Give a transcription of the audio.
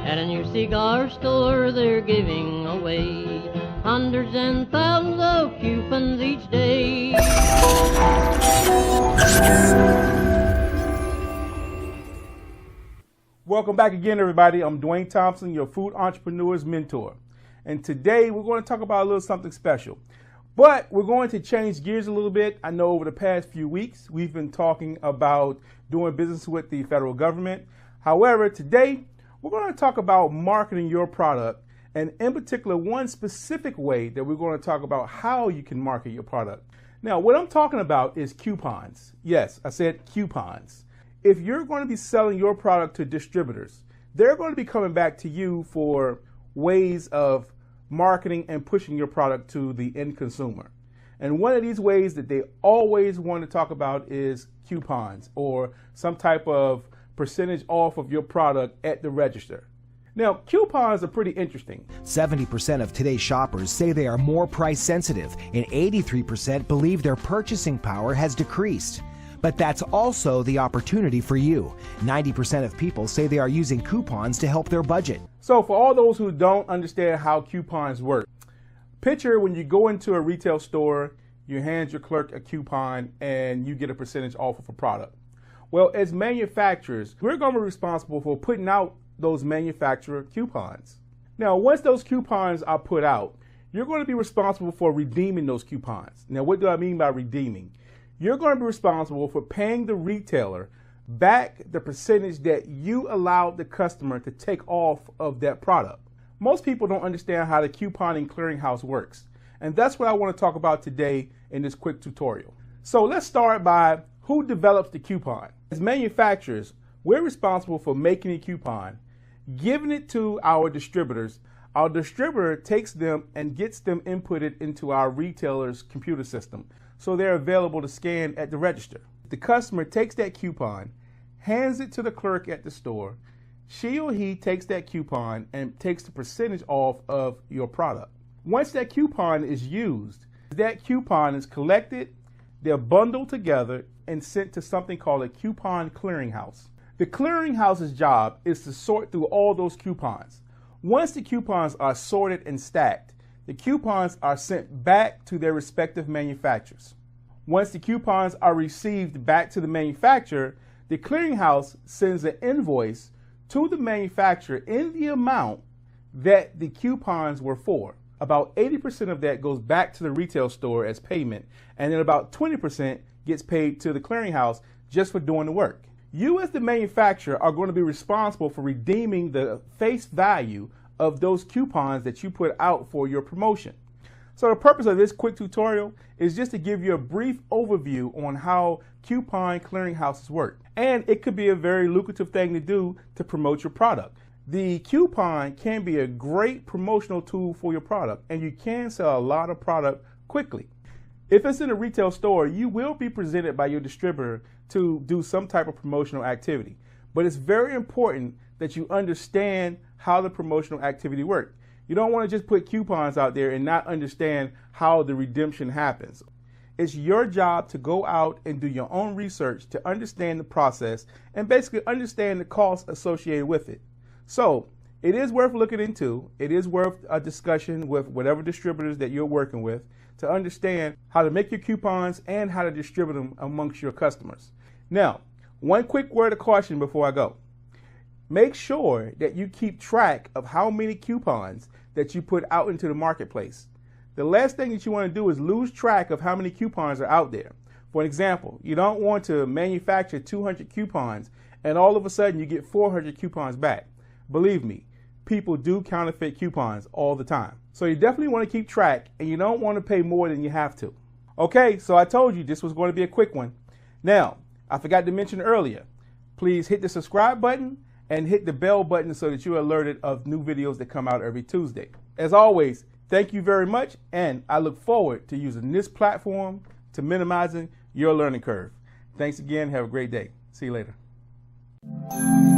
At a new cigar store they're giving away hundreds and thousands of coupons each day. Welcome back again, everybody. I'm Dwayne Thompson, your food entrepreneur's mentor. And today we're going to talk about a little something special. But we're going to change gears a little bit. I know over the past few weeks, we've been talking about doing business with the federal government. However, today we're going to talk about marketing your product, and in particular, one specific way that we're going to talk about how you can market your product. Now, what I'm talking about is coupons. Yes, I said coupons. If you're going to be selling your product to distributors, they're going to be coming back to you for ways of marketing and pushing your product to the end consumer. And one of these ways that they always want to talk about is coupons or some type of percentage off of your product at the register. Now, coupons are pretty interesting. 70% of today's shoppers say they are more price sensitive, and 83% believe their purchasing power has decreased. But that's also the opportunity for you. 90% of people say they are using coupons to help their budget. So for all those who don't understand how coupons work, picture when you go into a retail store, you hand your clerk a coupon and you get a percentage off of a product. Well, as manufacturers, we're going to be responsible for putting out those manufacturer coupons. Now, once those coupons are put out, you're going to be responsible for redeeming those coupons. Now, what do I mean by redeeming? You're going to be responsible for paying the retailer back the percentage that you allowed the customer to take off of that product. Most people don't understand how the couponing clearinghouse works, and that's what I want to talk about today in this quick tutorial. So let's start by who develops the coupon. As manufacturers, we're responsible for making a coupon, giving it to our distributors. Our distributor takes them and gets them inputted into our retailer's computer system, so they're available to scan at the register. The customer takes that coupon, hands it to the clerk at the store. She or he takes that coupon and takes the percentage off of your product. Once that coupon is used, that coupon is collected, they're bundled together and sent to something called a coupon clearinghouse. The clearinghouse's job is to sort through all those coupons. Once the coupons are sorted and stacked, the coupons are sent back to their respective manufacturers. Once the coupons are received back to the manufacturer, the clearinghouse sends an invoice to the manufacturer in the amount that the coupons were for. About 80% of that goes back to the retail store as payment, and then about 20% gets paid to the clearinghouse just for doing the work. You as the manufacturer are going to be responsible for redeeming the face value of those coupons that you put out for your promotion. So the purpose of this quick tutorial is just to give you a brief overview on how coupon clearinghouses work. And it could be a very lucrative thing to do to promote your product. The coupon can be a great promotional tool for your product, and you can sell a lot of product quickly. If it's in a retail store, you will be presented by your distributor to do some type of promotional activity. But it's very important that you understand how the promotional activity works. You don't want to just put coupons out there and not understand how the redemption happens. It's your job to go out and do your own research to understand the process and basically understand the costs associated with it. So it is worth looking into. It is worth a discussion with whatever distributors that you're working with to understand how to make your coupons and how to distribute them amongst your customers. Now, one quick word of caution before I go. Make sure that you keep track of how many coupons that you put out into the marketplace. The last thing that you want to do is lose track of how many coupons are out there. For example, you don't want to manufacture 200 coupons and all of a sudden you get 400 coupons back. Believe me, people do counterfeit coupons all the time. So you definitely want to keep track, and you don't want to pay more than you have to. Okay, so I told you this was going to be a quick one. Now, I forgot to mention earlier, please hit the subscribe button and hit the bell button so that you're alerted of new videos that come out every Tuesday. As always, thank you very much, and I look forward to using this platform to minimizing your learning curve. Thanks again. Have a great day. See you later.